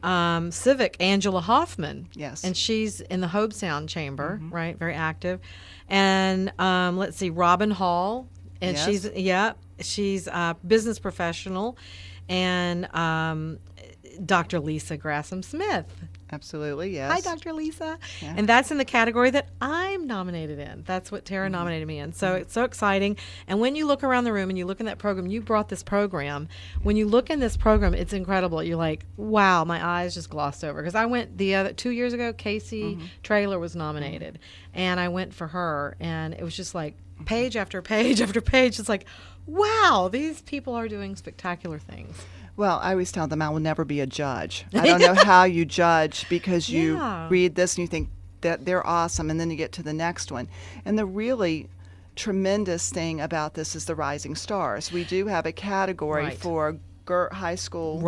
civic, Angela Hoffman. Yes. And she's in the Hobe Sound Chamber, right? Very active. And let's see, Robin Hall, and she's a business professional, and Dr. Lisa Grassam Smith. Absolutely, yes. Hi, Dr. Lisa. Yeah. And that's in the category that I'm nominated in. That's what Tara nominated me in. So it's so exciting. And when you look around the room and you look in that program, you brought this program. When you look in this program, it's incredible. You're like, wow, my eyes just glossed over. Because I went 2 years ago, Casey Traylor was nominated. And I went for her. And it was just like page after page after page. It's like, wow, these people are doing spectacular things. Well, I always tell them I will never be a judge. I don't know how you judge, because you read this and you think that they're awesome, and then you get to the next one. And the really tremendous thing about this is the Rising Stars. We do have a category for high school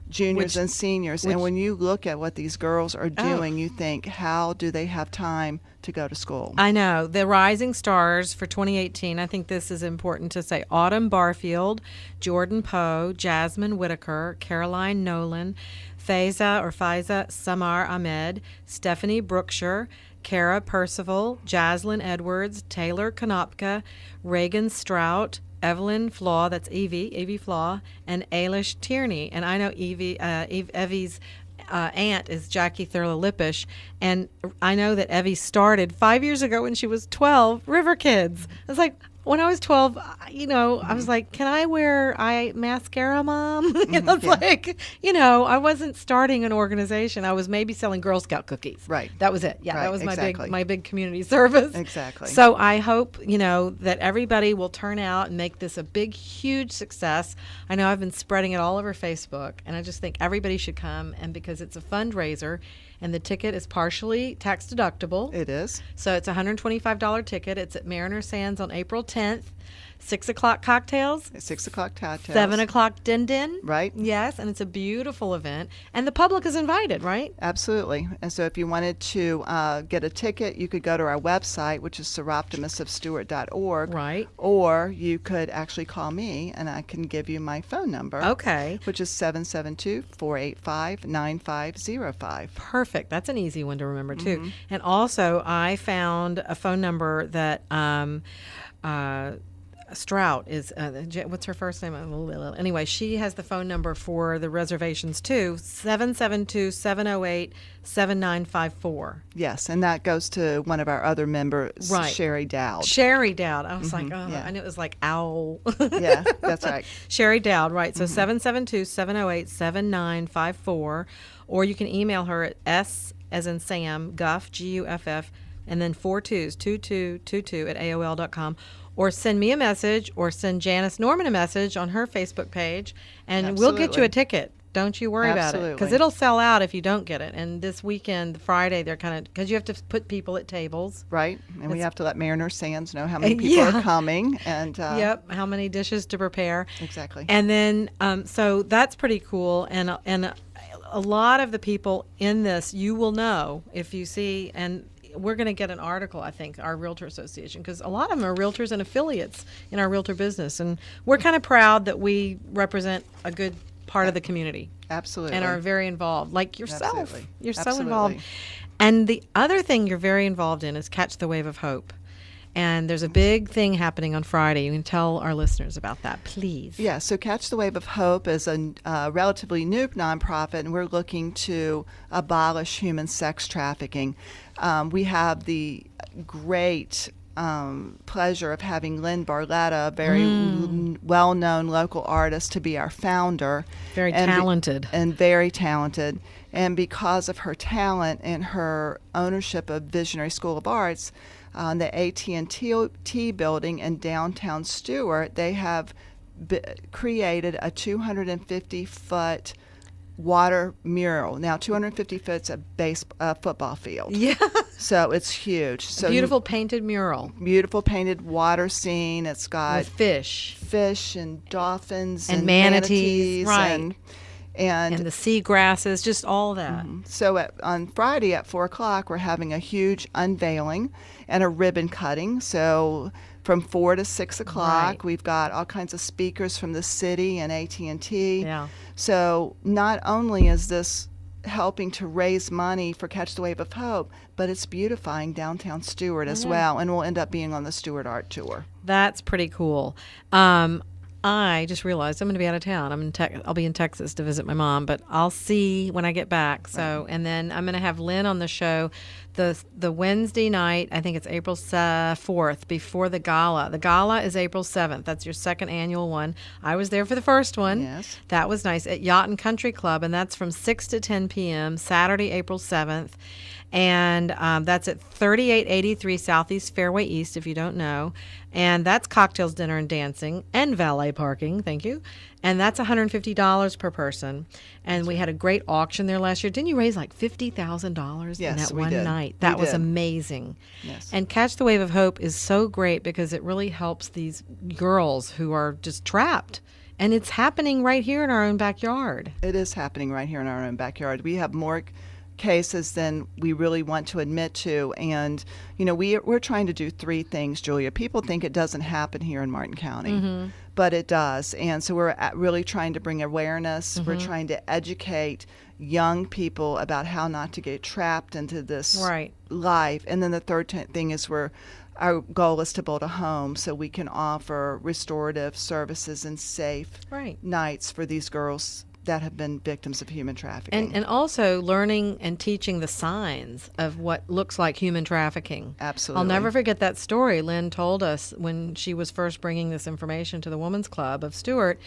juniors and seniors, and when you look at what these girls are doing, you think, how do they have time to go to school? I know. The Rising Stars for 2018, I think this is important to say: Autumn Barfield, Jordan Poe, Jasmine Whitaker, Caroline Nolan, Faiza Samar Ahmed, Stephanie Brookshire, Kara Percival, Jaslyn Edwards, Taylor Konopka, Reagan Strout, Evelyn Flaw, that's Evie Flaw, and Ailish Tierney. And I know Evie's aunt is Jackie Thurlow-Lippish, and I know that Evie started 5 years ago when she was 12, River Kids. I was like, when I was 12, I was like, can I wear mascara, Mom? Like, I wasn't starting an organization. I was maybe selling Girl Scout cookies. Right. That was it. Yeah, right, that was exactly. my big community service. Exactly. So I hope, that everybody will turn out and make this a big, huge success. I know I've been spreading it all over Facebook, and I just think everybody should come, and because it's a fundraiser, and the ticket is partially tax deductible. It is. So it's a $125 ticket. It's at Mariner Sands on April 10th. 10th. 6 o'clock cocktails. 6 o'clock cocktails. 7 o'clock din-din. Right. Yes, and it's a beautiful event. And the public is invited, right? Absolutely. And so if you wanted to get a ticket, you could go to our website, which is seroptimusofstewart.org. Right. Or you could actually call me, and I can give you my phone number. Okay. Which is 772-485-9505. Perfect. That's an easy one to remember, too. And also, I found a phone number that Strout is, what's her first name? Anyway, she has the phone number for the reservations too, 772-708-7954. Yes, and that goes to one of our other members, Right. Sherry Dowd. Sherry Dowd. I was like, oh, yeah. I knew it was like owl. Yeah, that's right. Sherry Dowd, right. So 772-708-7954. Or you can email her at S as in Sam, Guff, Guff, and then 2222 at AOL.com. Or send me a message, or send Janice Norman a message on her Facebook page, and we'll get you a ticket. Don't you worry about it, because it'll sell out if you don't get it. And this weekend, Friday, they're kind of, because you have to put people at tables. Right, and we have to let Mariner Sands know how many people are coming. And yep, how many dishes to prepare. Exactly. And then, so that's pretty cool. And a lot of the people in this, you will know if you see, and we're going to get an article, I think, our Realtor Association, because a lot of them are realtors and affiliates in our realtor business. And we're kind of proud that we represent a good part of the community. Absolutely. And are very involved, like yourself. Absolutely. You're so Absolutely. involved. And the other thing you're very involved in is Catch the Wave of Hope. And there's a big thing happening on Friday. You can tell our listeners about that, please. Yeah, so Catch the Wave of Hope is a relatively new nonprofit, and we're looking to abolish human sex trafficking. We have the great pleasure of having Lynn Barletta, a very well-known local artist, to be our founder. Very talented. And very talented. And because of her talent and her ownership of Visionary School of Arts, the AT&T building in downtown Stuart, they have created a 250-foot water mural. Now, 250 foot's a football field. Yeah. So it's huge. So beautiful painted mural. Beautiful painted water scene. It's got with fish and dolphins and manatees, right. And the sea grasses, just all that. So on Friday at 4 o'clock, we're having a huge unveiling and a ribbon cutting. So from 4 to 6 o'clock, we've got all kinds of speakers from the city and AT&T. Yeah. So not only is this helping to raise money for Catch the Wave of Hope, but it's beautifying downtown Stuart as well, and we'll end up being on the Stuart Art Tour. That's pretty cool. I just realized I'm going to be out of town. I'll be in Texas to visit my mom, but I'll see when I get back. So, and then I'm going to have Lynn on the show the Wednesday night. I think it's April 4th before the gala. The gala is April 7th. That's your second annual one. I was there for the first one. Yes. That was nice at Yacht and Country Club, and that's from 6 to 10 p.m. Saturday, April 7th. And that's at 3883 Southeast Fairway East, if you don't know. And that's cocktails, dinner, and dancing, and valet parking. Thank you. And that's $150 per person. And we had a great auction there last year. Didn't you raise like $50,000 in that one night? That was amazing. Yes. And Catch the Wave of Hope is so great because it really helps these girls who are just trapped. And it's happening right here in our own backyard. It is happening right here in our own backyard. We have more cases than we really want to admit to, and we're trying to do three things, Julia. People think it doesn't happen here in Martin County, but it does, and so we're really trying to bring awareness. We're trying to educate young people about how not to get trapped into this life, and then the third thing is our goal is to build a home so we can offer restorative services and safe nights for these girls that have been victims of human trafficking. And also learning and teaching the signs of what looks like human trafficking. Absolutely. I'll never forget that story Lynn told us when she was first bringing this information to the Women's Club of Stuart,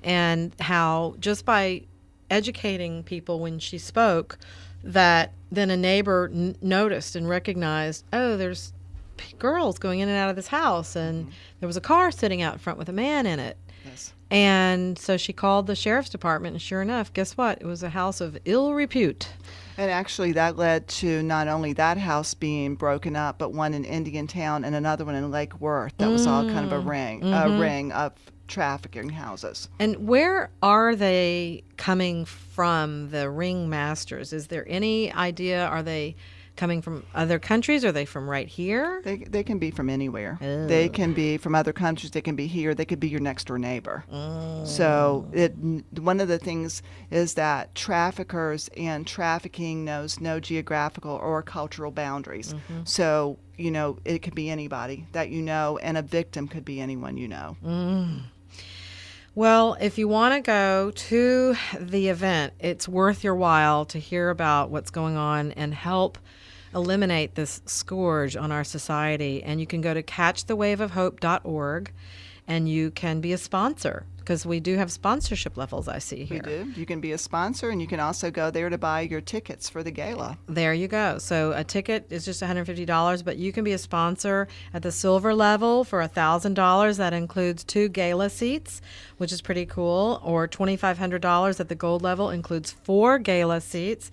and how just by educating people when she spoke, that then a neighbor noticed and recognized, oh, there's girls going in and out of this house, and there was a car sitting out front with a man in it. Yes. And so she called the sheriff's department, and sure enough, guess what? It was a house of ill repute. And actually, that led to not only that house being broken up, but one in Indiantown and another one in Lake Worth. That was all kind of a ring of trafficking houses. And where are they coming from, the ringmasters? Is there any idea? Are they coming from other countries? Are they from right here? They can be from anywhere. Oh. They can be from other countries. They can be here. They could be your next door neighbor. So one of the things is that traffickers and trafficking knows no geographical or cultural boundaries. So, it could be anybody that you know, and a victim could be anyone you know. Well, if you want to go to the event, it's worth your while to hear about what's going on and help eliminate this scourge on our society. And you can go to catchthewaveofhope.org and you can be a sponsor, because we do have sponsorship levels, I see here. We do. You can be a sponsor, and you can also go there to buy your tickets for the gala. There you go. So a ticket is just $150, but you can be a sponsor at the silver level for $1,000. That includes 2 gala seats, which is pretty cool, or $2,500 at the gold level, includes 4 gala seats.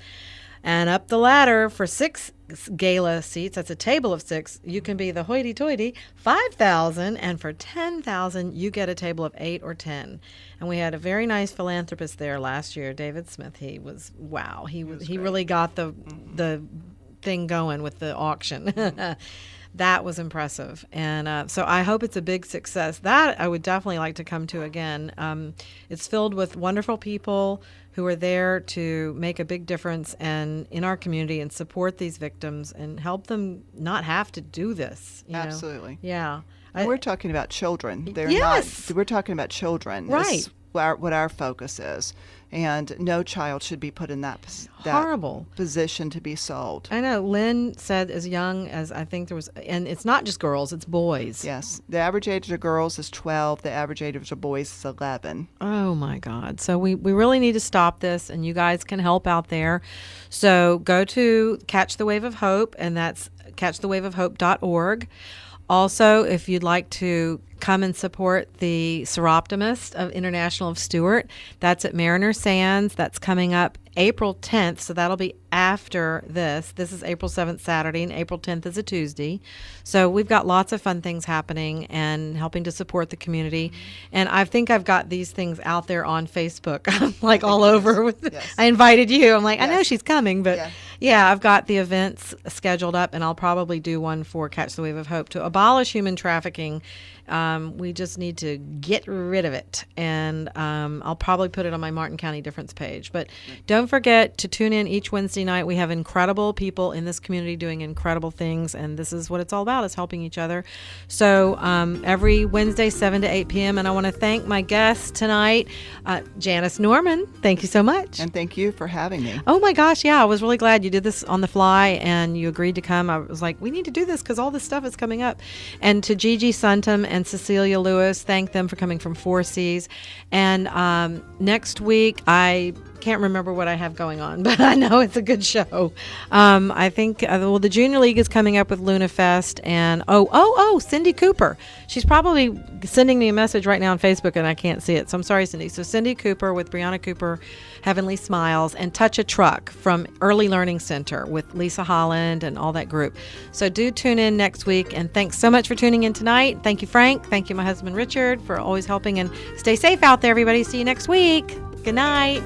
And up the ladder for 6 gala seats, that's a table of 6, you can be the hoity-toity $5,000, and for $10,000 you get a table of 8 or 10. And we had a very nice philanthropist there last year, David Smith. He was wow. He really got the thing going with the auction. That was impressive. And so I hope it's a big success. That I would definitely like to come to again. It's filled with wonderful people who are there to make a big difference and in our community and support these victims and help them not have to do this. Absolutely. Yeah. We're talking about children. Yes. We're talking about children. Right. Is what our focus is. And no child should be put in that horrible position to be sold. I know. Lynn said as young as, I think there was, and it's not just girls, it's boys. Yes. The average age of girls is 12. The average age of boys is 11. Oh, my God. So we really need to stop this, and you guys can help out there. So go to Catch the Wave of Hope, and that's catchthewaveofhope.org. Also, if you'd like to come and support the Seroptimist of International of Stuart, that's at Mariner Sands. That's coming up April 10th, so that'll be after this. This is April 7th, Saturday, and April 10th is a Tuesday. So we've got lots of fun things happening and helping to support the community. And I think I've got these things out there on Facebook. I'm like all over. Yes. I invited you. I'm like, yes. I know she's coming, but yeah, I've got the events scheduled up, and I'll probably do one for Catch the Wave of Hope to abolish human trafficking. We just need to get rid of it, and I'll probably put it on my Martin County Difference page. But don't forget to tune in each Wednesday night. We have incredible people in this community doing incredible things, and this is what it's all about, is helping each other. So every Wednesday, 7 to 8 p.m., and I want to thank my guest tonight, Janice Norman. Thank you so much. And thank you for having me. Oh, my gosh, yeah, I was really glad you did this on the fly, and you agreed to come. I was like, we need to do this because all this stuff is coming up. And to Gigi Suntum and Cecilia Lewis, thank them for coming from 4Cs. And next week, I can't remember what I have going on, but I know it's a good show. I think, the Junior League is coming up with Luna Fest, and Cindy Cooper. She's probably sending me a message right now on Facebook, and I can't see it, so I'm sorry, Cindy. So Cindy Cooper with Brianna Cooper, Heavenly Smiles, and Touch a Truck from Early Learning Center with Lisa Holland and all that group. So do tune in next week, and thanks so much for tuning in tonight. Thank you, Frank. Thank you, my husband, Richard, for always helping, and stay safe out there, everybody. See you next week. Good night.